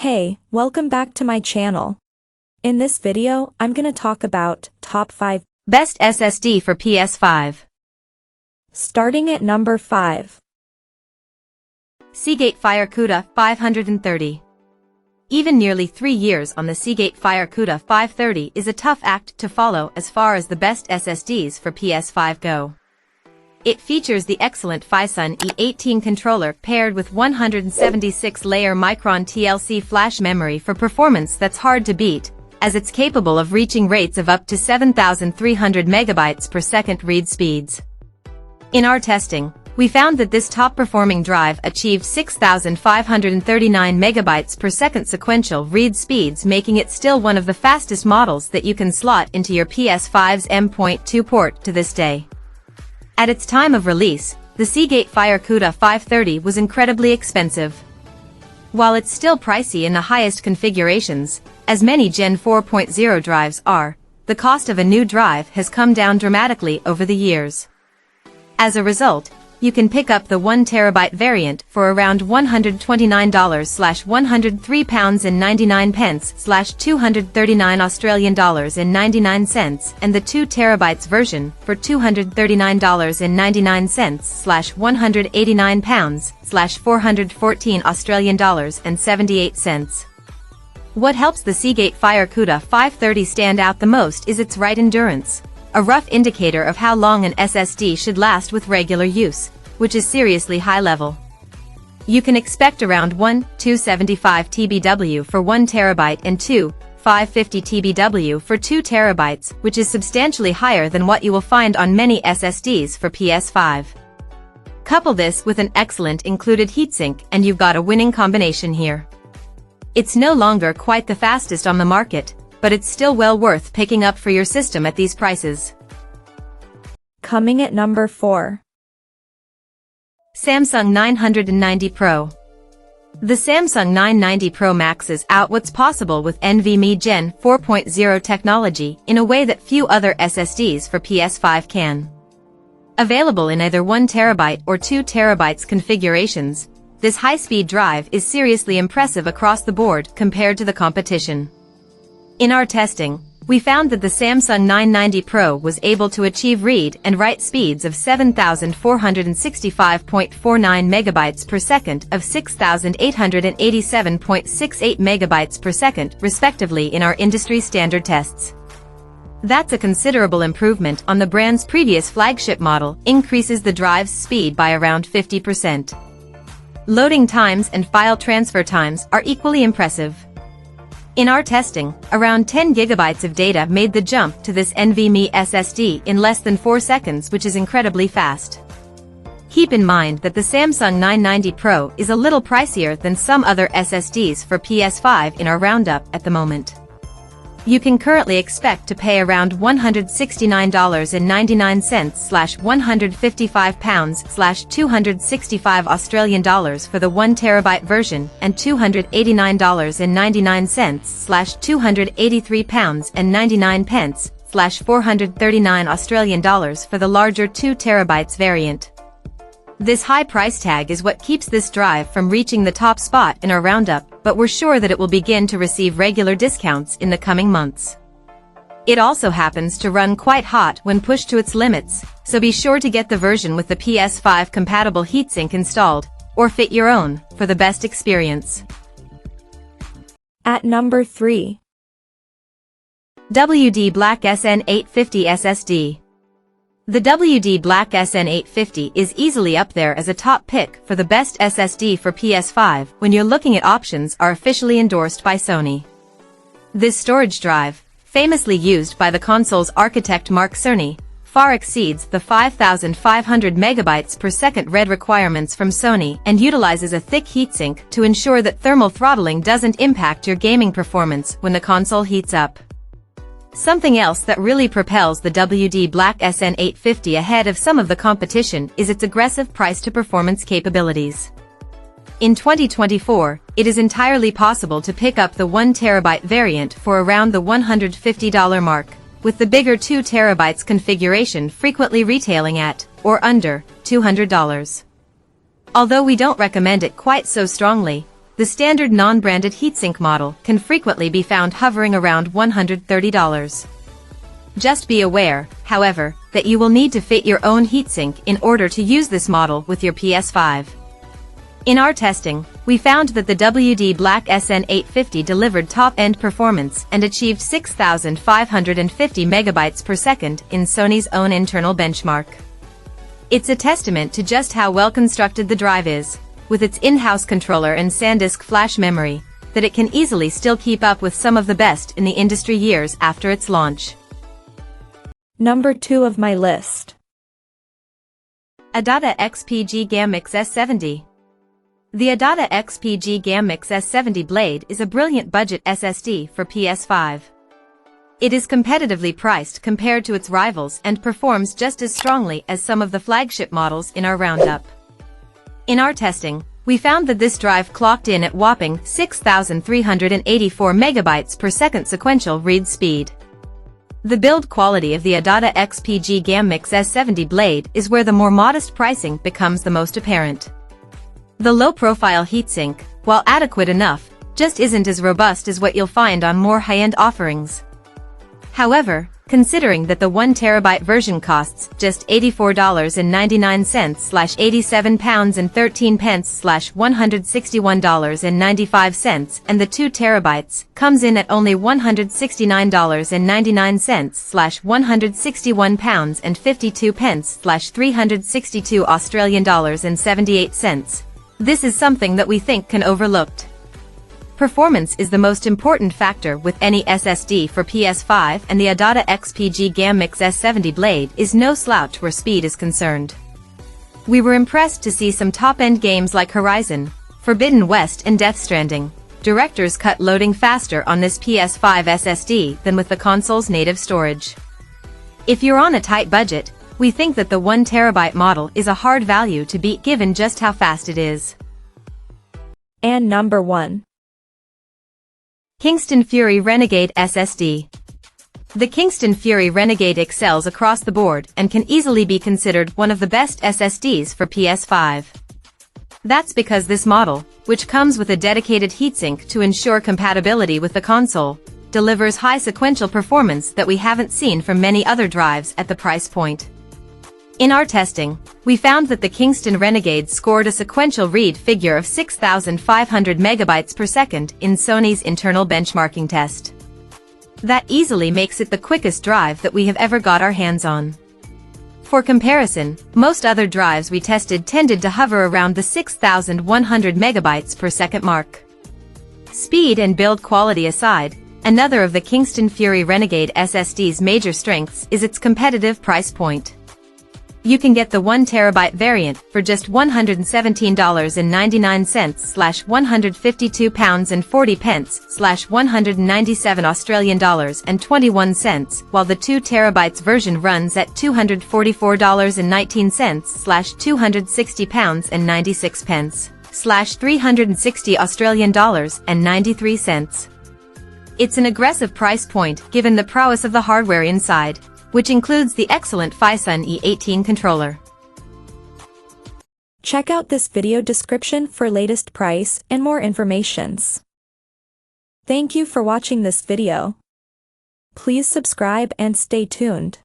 Hey, welcome back to my channel. In this video, I'm gonna talk about top 5 best SSD for PS5. Starting at number 5. Seagate FireCuda 530. Even nearly 3 years on the Seagate FireCuda 530 is a tough act to follow as far as the best SSDs for PS5 go. It features the excellent FireCuda E18 controller paired with 176-layer Micron TLC flash memory for performance that's hard to beat, as it's capable of reaching rates of up to 7,300 megabytes per second read speeds. In our testing, we found that this top-performing drive achieved 6,539 megabytes per second sequential read speeds, making it still one of the fastest models that you can slot into your PS5's M.2 port to this day. At its time of release, the Seagate FireCuda 530 was incredibly expensive. While it's still pricey in the highest configurations, as many Gen 4.0 drives are, the cost of a new drive has come down dramatically over the years. As a result, you can pick up the 1TB variant for around $129.99/£239.99 and the 2TB version for $239.99/£414.78. What helps the Seagate FireCuda 530 stand out the most is its write endurance, a rough indicator of how long an SSD should last with regular use, which is seriously high level. You can expect around 275 TBW for 1TB and 550 TBW for 2TB, which is substantially higher than what you will find on many SSDs for PS5. Couple this with an excellent included heatsink and you've got a winning combination here. It's no longer quite the fastest on the market, but it's still well worth picking up for your system at these prices. Coming at number 4. Samsung 990 Pro. The Samsung 990 Pro maxes out what's possible with NVMe Gen 4.0 technology in a way that few other SSDs for PS5 can. Available in either 1TB or 2TB configurations, this high-speed drive is seriously impressive across the board compared to the competition. In our testing, we found that the Samsung 990 Pro was able to achieve read and write speeds of 7,465.49 megabytes per second of 6,887.68 megabytes per second respectively in our industry standard tests. That's a considerable improvement on the brand's previous flagship model, increases the drive's speed by around 50%. Loading times and file transfer times are equally impressive. In our testing, around 10 gigabytes of data made the jump to this NVMe SSD in less than 4 seconds, which is incredibly fast. Keep in mind that the Samsung 990 Pro is a little pricier than some other SSDs for PS5 in our roundup at the moment. You can currently expect to pay around £169.99/£265 for the 1TB version and £289.99/£439 for the larger 2TB variant. This high price tag is what keeps this drive from reaching the top spot in our roundup, but we're sure that it will begin to receive regular discounts in the coming months. It also happens to run quite hot when pushed to its limits, so be sure to get the version with the PS5 compatible heatsink installed, or fit your own, for the best experience. At number 3. WD Black SN850 SSD. The WD Black SN850 is easily up there as a top pick for the best SSD for PS5 when you're looking at options are officially endorsed by Sony. This storage drive, famously used by the console's architect Mark Cerny, far exceeds the 5,500 megabytes per second read requirements from Sony and utilizes a thick heatsink to ensure that thermal throttling doesn't impact your gaming performance when the console heats up. Something else that really propels the WD Black SN850 ahead of some of the competition is its aggressive price-to-performance capabilities. In 2024, it is entirely possible to pick up the 1TB variant for around the $150 mark, with the bigger 2TB configuration frequently retailing at, or under, $200. Although we don't recommend it quite so strongly, the standard non-branded heatsink model can frequently be found hovering around $130. Just be aware, however, that you will need to fit your own heatsink in order to use this model with your PS5. In our testing, we found that the WD Black SN850 delivered top-end performance and achieved 6,550 megabytes per second in Sony's own internal benchmark. It's a testament to just how well constructed the drive is, with its in-house controller and SanDisk flash memory, that it can easily still keep up with some of the best in the industry years after its launch. Number 2 of my list. Adata XPG Gammix S70. The Adata XPG Gammix S70 Blade is a brilliant budget SSD for PS5. It is competitively priced compared to its rivals and performs just as strongly as some of the flagship models in our roundup. In our testing, we found that this drive clocked in at whopping 6,384 megabytes per second sequential read speed. The build quality of the Adata XPG Gammix S70 Blade is where the more modest pricing becomes the most apparent. The low-profile heatsink, while adequate enough, just isn't as robust as what you'll find on more high-end offerings. However, considering that the 1TB version costs just $84.99/£87.13/$161.95 and the 2TB comes in at only $169.99/£161.52/$362.78, this is something that we think can overlooked. Performance is the most important factor with any SSD for PS5, and the Adata XPG Gammix S70 Blade is no slouch where speed is concerned. We were impressed to see some top-end games like Horizon, Forbidden West and Death Stranding, Director's Cut loading faster on this PS5 SSD than with the console's native storage. If you're on a tight budget, we think that the 1TB model is a hard value to beat given just how fast it is. And number 1. Kingston Fury Renegade SSD. The Kingston Fury Renegade excels across the board and can easily be considered one of the best SSDs for PS5. That's because this model, which comes with a dedicated heatsink to ensure compatibility with the console, delivers high sequential performance that we haven't seen from many other drives at the price point. In our testing, we found that the Kingston Renegade scored a sequential read figure of 6,500 megabytes per second in Sony's internal benchmarking test. That easily makes it the quickest drive that we have ever got our hands on. For comparison, most other drives we tested tended to hover around the 6,100 megabytes per second mark. Speed and build quality aside, another of the Kingston Fury Renegade SSD's major strengths is its competitive price point. You can get the 1TB variant for just $117.99/£152.40/£197.21, while the 2TB version runs at $244.19/£360.93. It's an aggressive price point given the prowess of the hardware inside, which includes the excellent FireCuda E18 controller. Check out this video description for latest price and more informations. Thank you for watching this video. Please subscribe and stay tuned.